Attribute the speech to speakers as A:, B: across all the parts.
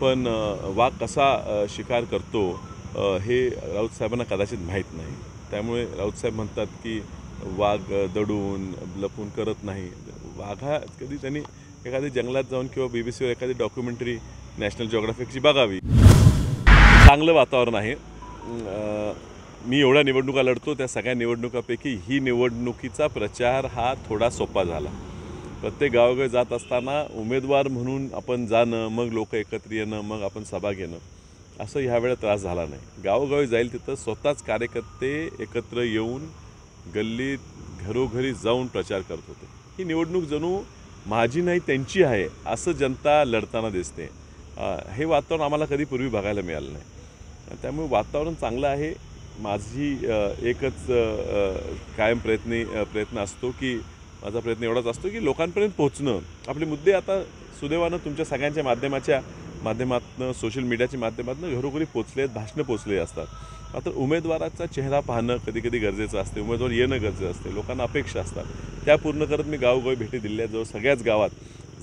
A: पण वाघ कसा शिकार करतो हे राऊत साहेबांना कदाचित माहीत नाही. त्यामुळे राऊत साहेब म्हणतात की वाघ दडून लपून करत नाही. वाघा कधी त्यांनी एखाद्या जंगलात जाऊन किंवा BBC वर एखादी डॉक्युमेंटरी नॅशनल जिओग्राफिकची बघावी. चांगलं वातावरण आहे. मी एवढ्या निवडणुका लढतो, त्या सगळ्या निवडणुकापैकी ही निवडणुकीचा प्रचार हा थोडा सोपा झाला. प्रत्येक गावोगावी जात असताना उमेदवार म्हणून आपण जाणं, मग लोक एकत्र येणं, मग आपण सभा घेणं, असं ह्यावेळेला त्रास झाला नाही. गावोगावी जाईल तिथं स्वतःच कार्यकर्ते एकत्र येऊन गल्लीत घरोघरी जाऊन प्रचार करत होते. ही निवडणूक जणू माझी नाही त्यांची आहे असं जनता लढताना दिसते. हे वातावरण आम्हाला कधी पूर्वी बघायला मिळालं नाही. त्यामुळे वातावरण चांगलं आहे. माझी एकच कायम प्रयत्न असतो की माझा प्रयत्न एवढाच असतो की लोकांपर्यंत पोहोचणं. आपले मुद्दे आता सुदैवानं तुमच्या सगळ्यांच्या माध्यमातून सोशल मीडियाच्या माध्यमातून घरोघरी पोचले आहेत, भाषणं पोचले असतात. मात्र उमेदवाराचा चेहरा पाहणं कधी कधी गरजेचं असते. उमेदवार येणं गरजेचं असते. लोकांना अपेक्षा असतात. त्या पूर्ण करत मी गावोगावी भेटी दिल्या. जवळ सगळ्याच गावात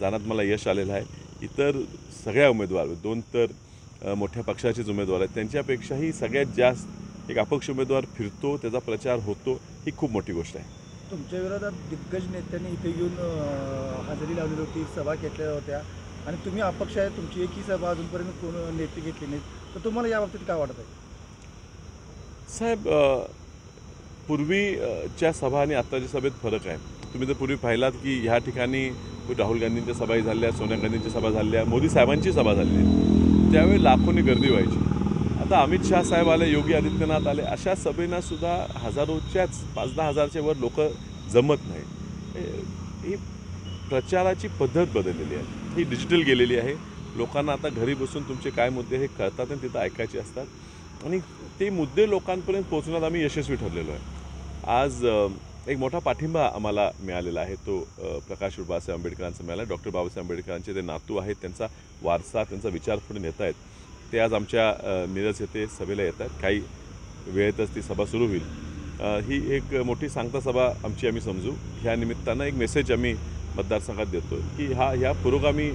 A: जाण्यात मला यश आलेलं आहे. इतर सगळ्या उमेदवार, 2 तर मोठ्या पक्षाचेच उमेदवार आहेत, त्यांच्यापेक्षाही सगळ्यात जास्त एक अपक्ष उमेदवार फिरतो, त्याचा प्रचार होतो, ही खूप मोठी गोष्ट आहे.
B: तुमच्या विरोधात दिग्गज नेत्यांनी इथे येऊन हजेरी लावलेली होती, सभा घेतल्या होत्या आणि तुम्ही अपक्ष आहे, तुमची एकही सभा अजूनपर्यंत कोण नेते घेतली नाहीत. तर तुम्हाला याबाबतीत काय वाटत आहे
A: साहेब? पूर्वीच्या सभा आणि आत्ताच्या सभेत फरक आहे. तुम्ही जर पूर्वी पाहिलात की ह्या ठिकाणी राहुल गांधींच्या सभाही झाल्या, सोनिया गांधींच्या सभा झाल्या, मोदी साहेबांची सभा झाली, त्यावेळी लाखोंनी गर्दी व्हायची. आता अमित शाह साहेब आले, योगी आदित्यनाथ आले, अशा सभेनासुद्धा हजारोच्याच 5-10 हजारच्या वर लोक जमत नाही. ही प्रचाराची पद्धत बदललेली आहे. ही डिजिटल गेलेली आहे. लोकांना आता घरी बसून तुमचे काय मुद्दे हे कळतात आणि तिथं ऐकायचे असतात आणि ते मुद्दे लोकांपर्यंत पोहोचण्यात आम्ही यशस्वी ठरलेलो आहे. आज एक मोठा पाठिंबा आम्हाला मिळालेला आहे. तो प्रकाश बाबासाहेब आंबेडकरांचा मिळाला. डॉक्टर बाबासाहेब आंबेडकरांचे ते नातू आहेत, त्यांचा वारसा, त्यांचा विचार पुढे नेत आहेत. ते आज आमच्या मिरज येथे सभेला येत आहेत. काही वेळेतच ती सभा सुरू होईल. ही एक मोठी सांगता सभा आम्ही समजू. ह्या निमित्तानं एक मेसेज आम्ही मतदारसंघात देतो की ह्या पुरोगामी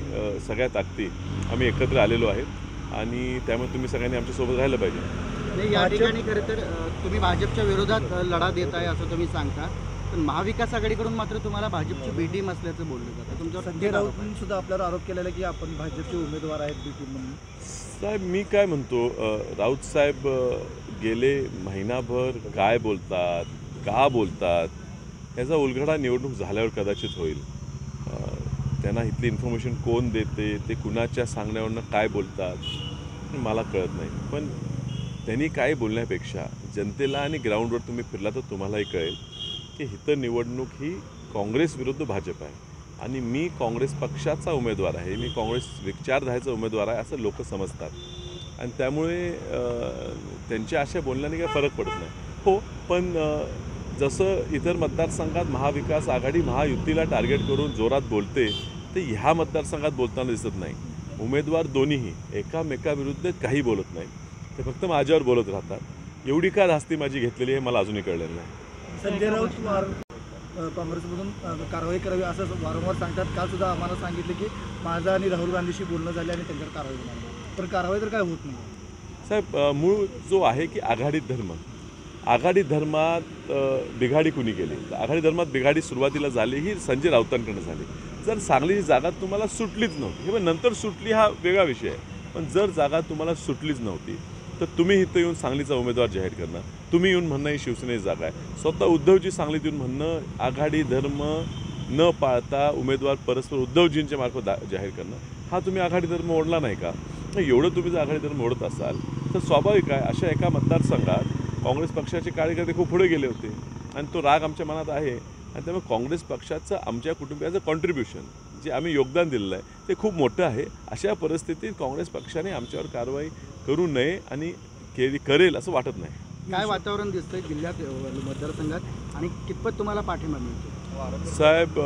A: सगळ्या ताकदी आम्ही एकत्र आलेलो आहेत आणि त्यामुळे तुम्ही सगळ्यांनी आमच्यासोबत राहिलं पाहिजे.
C: या ठिकाणी खरं तर तुम्ही भाजपच्या विरोधात लढा देत आहे असं तुम्ही सांगता, पण महाविकास आघाडीकडून मात्र तुम्हाला भाजपची बी टीम असल्याचं बोललं जातं. तुमच्यावर
B: संजय राऊतांनी सुद्धा आपल्यावर आरोप केलेला की आपण भाजपचे उमेदवार आहेत बी टीम म्हणून.
A: साहेब, मी काय म्हणतो, राऊत साहेब गेले महिनाभर काय बोलतात, का बोलतात याचा उलगडा निवडणूक झाल्यावर कदाचित होईल. त्यांना इथली इन्फॉर्मेशन कोण देते, ते कुणाच्या सांगण्यावरनं काय बोलतात मला कळत नाही. पण त्यांनी काय बोलण्यापेक्षा जनतेला आणि ग्राउंडवर तुम्ही फिरला तर तुम्हालाही कळेल की इथं निवडणूक ही काँग्रेस विरुद्ध भाजप आहे आणि मी काँग्रेस पक्षाचा उमेदवार आहे, मी काँग्रेस विचारधारेचा उमेदवार आहे असं लोक समजतात आणि त्यामुळे त्यांच्या अशा बोलण्याने काही फरक पडत नाही. हो, पण जसं इतर मतदारसंघात महाविकास आघाडी महायुतीला टार्गेट करून जोरात बोलते ते ह्या मतदारसंघात बोलताना दिसत नाही. उमेदवार दोन्हीही एकामेकाविरुद्ध काही बोलत नाही, ते फक्त माझ्यावर बोलत राहतात. एवढी का धास्ती माझी घेतलेली आहे मला अजूनही कळलेलं नाही.
B: संजय राऊत काँग्रेसमधून कारवाई करावी असं वारंवार सांगतात. काल सुद्धा आम्हाला सांगितलं की माझं आणि राहुल गांधीशी बोलणं झालं आणि त्यांच्यावर कारवाई होणार, पण कारवाई तर काय होत नाही.
A: साहेब, मूळ जो आहे की आघाडी धर्मात बिघाडी कुणी केली? आघाडी धर्मात बिघाडी सुरुवातीला झाली ही संजय राऊतांकडनं झाली. जर सांगलीची जागा तुम्हाला सुटलीच नव्हती, हे नंतर सुटली हा वेगळा विषय आहे, पण जर जागा तुम्हाला सुटलीच नव्हती तर तुम्ही इथं येऊन सांगलीचा उमेदवार जाहीर करणं, तुम्ही येऊन म्हणणं ही शिवसेनेची जागा आहे. स्वतः उद्धवजी सांगलीत येऊन म्हणणं आघाडी धर्म न पाळता उमेदवार परस्पर उद्धवजींच्या मार्फत जाहीर करणं, हा तुम्ही आघाडी धर्म ओढला नाही का? एवढं तुम्ही जर आघाडी धर्म ओढत असाल तर स्वाभाविक आहे अशा एका मतदारसंघात काँग्रेस पक्षाचे कार्यकर्ते खूप पुढे गेले होते आणि तो राग आमच्या मनात आहे आणि त्यामुळे काँग्रेस पक्षाचं आमच्या कुटुंबियाचं कॉन्ट्रीब्युशन जे आम्ही योगदान दिलेलं आहे ते खूप मोठं आहे. अशा परिस्थितीत काँग्रेस पक्षाने आमच्यावर कारवाई करू नये आणि करेल असं वाटत नाही.
C: काय वातावरण दिसतंय जिल्ह्यात मतदारसंघात आणि कितपत तुम्हाला पाठिंबा मिळतो?
A: साहेब,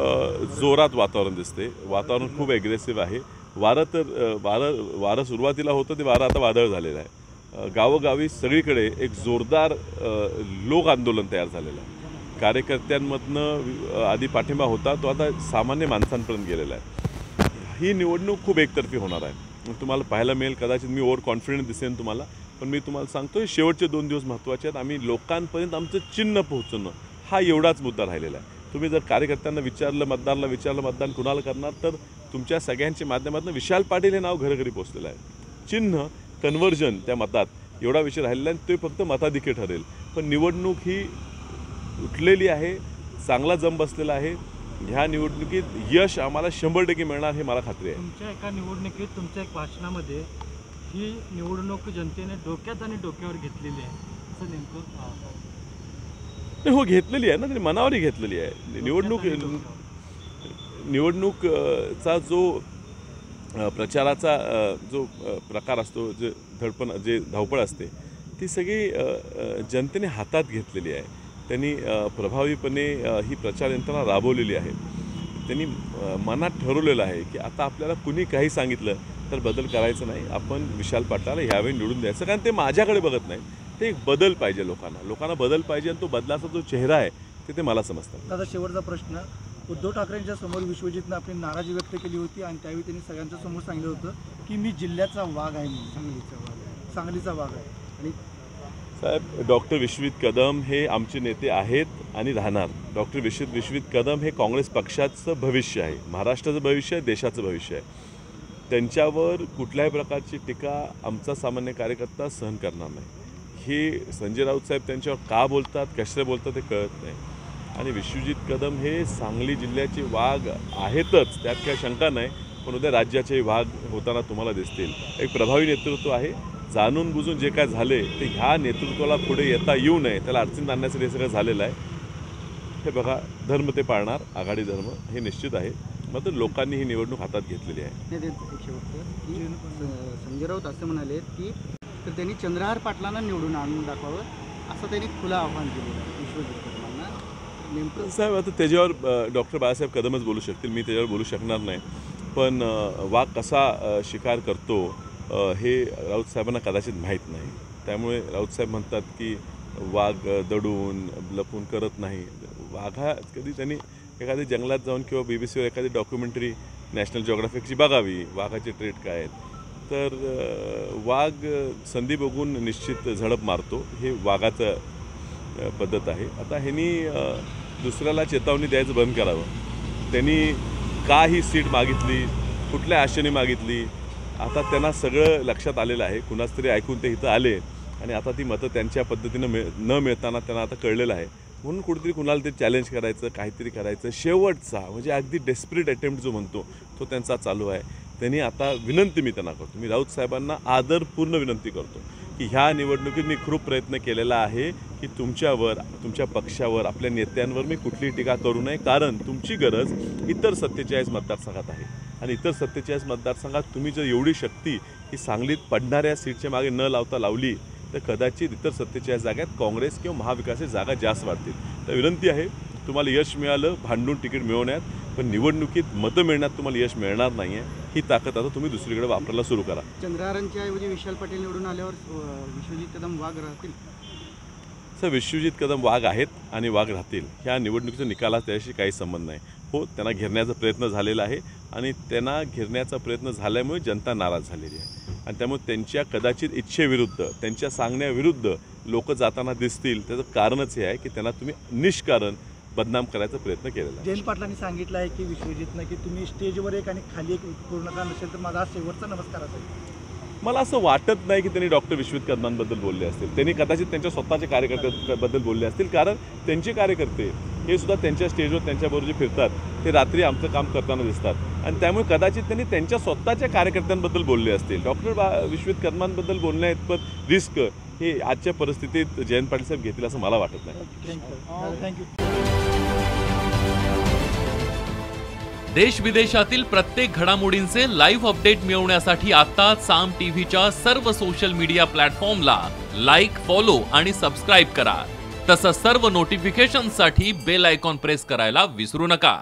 A: जोरात वातावरण दिसते. वातावरण खूप ॲग्रेसिव्ह आहे. वारं सुरुवातीला होतं ते वारं आता वादळ झालेलं आहे. गावोगावी सगळीकडे एक जोरदार लोक आंदोलन तयार झालेलं आहे. कार्यकर्त्यांमधनं आधी पाठिंबा होता तो आता सामान्य माणसांपर्यंत गेलेला आहे. ही निवडणूक खूप एकतर्फी होणार आहे. तुम्हाला पाहायला मिळेल. कदाचित मी ओव्हर कॉन्फिडंट दिसेन तुम्हाला, पण मी तुम्हाला सांगतो शेवटचे 2 दिवस महत्त्वाचे आहेत. आम्ही लोकांपर्यंत आमचं चिन्ह पोहोचवणं हा एवढाच मुद्दा राहिलेला आहे. तुम्ही जर कार्यकर्त्यांना विचारलं, मतदाराला विचारलं मतदान कुणाला करणार, तर तुमच्या सगळ्यांच्या माध्यमातून विशाल पाटील हे नाव घरोघरी पोचलेलं आहे. चिन्ह कन्व्हर्जन त्या मतात एवढा विषय राहिलेला आहे, ते फक्त मताधिक्य ठरेल. पण निवडणूक ही उठलेली आहे, चांगला जम बसलेला आहे. ह्या निवडणुकीत यश आम्हाला 100% मिळणार हे मला खात्री आहे.
D: तुमच्या एका निवडणुकीत तुमच्या एक भाषणामध्ये ही निवडणूक जनतेने डोक्यात आणि डोक्यावर घेतलेली आहे असं नेमकं
A: हो, घेतलेली आहे ना, त्यांनी मनावरही घेतलेली आहे. निवडणूकचा जो प्रचाराचा जो प्रकार असतो, जे धावपळ असते, ती सगळी जनतेने हातात घेतलेली आहे. त्यांनी प्रभावीपणे ही प्रचार यंत्रणा राबवलेली आहे. त्यांनी मनात ठरवलेलं आहे की आता आपल्याला कुणी काही सांगितलं तर बदल करायचं नाही, आपण विशाल पाटलाला ह्यावेळी निवडून द्यायचं. कारण ते माझ्याकडे बघत नाही, ते एक बदल पाहिजे लोकांना बदल पाहिजे, आणि तो बदलाचा जो चेहरा आहे ते मला समजतं.
B: दादा, शेवटचा प्रश्न. उद्धव ठाकरेंच्या समोर विश्वजितनं आपली नाराजी व्यक्त केली होती आणि त्यावेळी त्यांनी सगळ्यांच्या समोर सांगितलं होतं की मी जिल्ह्याचा वाघ आहे, सांगलीचा वाघ आहे. आणि
A: साहेब, डॉक्टर विश्वजित कदम हे आमचे नेते आहेत आणि राहणार. डॉक्टर विश्वजित कदम हे काँग्रेस पक्षाचं भविष्य आहे, महाराष्ट्राचं भविष्य आहे, देशाचं भविष्य आहे. त्यांच्यावर कुठल्याही प्रकारची टीका आमचा सामान्य कार्यकर्ता सहन करणार नाही. हे संजय राऊत साहेब त्यांच्यावर का बोलतात, कशाला बोलतात ते कळत नाही. आणि विश्वजित कदम हे सांगली जिल्ह्याचे वाघ आहेतच, त्यात काही शंका नाही, पण उद्या राज्याचे वाघ होताना तुम्हाला दिसतील. एक प्रभावी नेतृत्व आहे. जाणून बुजून जे काय झाले ते ह्या नेतृत्वाला पुढे येता येऊ नये, त्याला अडचणीत आणण्यासाठी हे सगळं झालेलं आहे. हे बघा, धर्म ते पाळणार, आघाडी धर्म हे निश्चित आहे. मात्र लोकांनी ही निवडणूक हातात घेतलेली आहे.
C: संजय राऊत असं म्हणाले की तर त्यांनी चंद्रहार पाटलांना निवडून आणून दाखवावं असं त्यांनी खुलं आव्हान केलेलं आहे विश्वजित कदमांना. नेमकं
A: साहेब, आता त्याच्यावर डॉक्टर बाळासाहेब कदमच बोलू शकतील, मी त्याच्यावर बोलू शकणार नाही. पण वाघ कसा शिकार करतो हे राऊत साहेबांना कदाचित माहीत नाही. त्यामुळे राऊत साहेब म्हणतात की वाघ दडून लपून करत नाही. वाघा कधी त्यांनी एखाद्या जंगलात जाऊन किंवा BBC वर एखादी डॉक्युमेंटरी नॅशनल जिओग्राफिकची बघावी, वाघाचे ट्रेट काय आहेत. तर वाघ संधी बघून निश्चित झडप मारतो, हे वाघाचं पद्धत आहे. आता ह्यांनी दुसऱ्याला चेतावणी द्यायचं बंद करावं. त्यांनी का ही सीट मागितली, कुठल्या आशेने मागितली, आता त्यांना सगळं लक्षात आलेलं आहे. कुणाच तरी ऐकून ते इथं आले आणि आता ती मतं त्यांच्या पद्धतीनं न मिळताना त्यांना आता कळलेलं आहे. म्हणून कुठेतरी कुणाला ते चॅलेंज करायचं, काहीतरी करायचं, शेवटचा म्हणजे अगदी डेस्परेट अटेम्प्ट जो म्हणतो तो त्यांचा चालू आहे. त्यांनी आता विनंती मी त्यांना करतो, मी राऊत साहेबांना आदरपूर्ण विनंती करतो की ह्या निवडणुकीत मी खूप प्रयत्न केलेला आहे की तुमच्यावर, तुमच्या पक्षावर, आपल्या नेत्यांवर मी कुठलीही टीका करू नये. कारण तुमची गरज इतर 47 मतदारसंघात आहे आणि इतर 47 मतदारसंघात तुम्ही जर एवढी शक्ती ही सांगलीत पडणाऱ्या सीटच्या मागे न लावता लावली तर कदाचित इतर 47 जागात काँग्रेस किंवा महाविकासच्या जागा जास्त वाढतील. तर विनंती आहे, तुम्हाला यश मिळालं भांडून तिकीट मिळवण्यात, पण निवडणुकीत मतं मिळण्यात तुम्हाला यश मिळणार नाही आहे. ही ताकद आता तुम्ही दुसरीकडे वापरायला सुरू करा.
C: चंद्रहारांच्या ऐवजी विशाल पाटील निवडून आल्यावर विश्वजित कदम वाघ राहतील.
A: सर, विश्वजित कदम वाघ आहेत आणि वाघ राहतील. ह्या निवडणुकीचा निकालात त्याशी काही संबंध नाही. हो, त्यांना घेरण्याचा प्रयत्न झालेला आहे आणि त्यांना घेरण्याचा प्रयत्न झाल्यामुळे जनता नाराज झालेली आहे आणि त्यामुळे त्यांच्या कदाचित इच्छेविरुद्ध, त्यांच्या सांगण्याविरुद्ध लोक जाताना दिसतील. त्याचं कारणच हे आहे की त्यांना तुम्ही निष्कारण बदनाम करायचा प्रयत्न केलेला आहे.
B: जयंत पाटलांनी सांगितलं आहे की विश्वजितनं की तुम्ही स्टेजवर एक आणि खाली एक पूर्ण का नसेल तर माझा शेवटचा नमस्कार असेल.
A: मला असं वाटत नाही की त्यांनी डॉक्टर विश्वजित कदमांबद्दल बोलले असतील. त्यांनी कदाचित त्यांच्या स्वतःच्या कार्यकर्त्यांबद्दल बोलले असतील. कारण त्यांचे कार्यकर्ते हे सुद्धा त्यांच्या स्टेजवर त्यांच्याबरोबर जे फिरतात ते रात्री आमचं काम करताना दिसतात आणि त्यामुळे कदाचित त्यांनी त्यांच्या स्वतःच्या कार्यकर्त्यांबद्दल बोलले असतील. डॉक्टर विश्वजित कदमांबद्दल बोलण्याइतपत रिस्क हे आजच्या परिस्थितीत जयंत पाटील साहेब घेतील असं मला वाटत नाही.
B: थँक्यू.
E: देश विदेशातील प्रत्येक घडामोडींचे लाईव्ह अपडेट मिळवण्यासाठी आता साम टीव्हीच्या सर्व सोशल मीडिया प्लॅटफॉर्मला लाईक, फॉलो आणि सबस्क्राईब करा. तसंच सर्व नोटिफिकेशनसाठी बेल आयकॉन प्रेस करायला विसरू नका.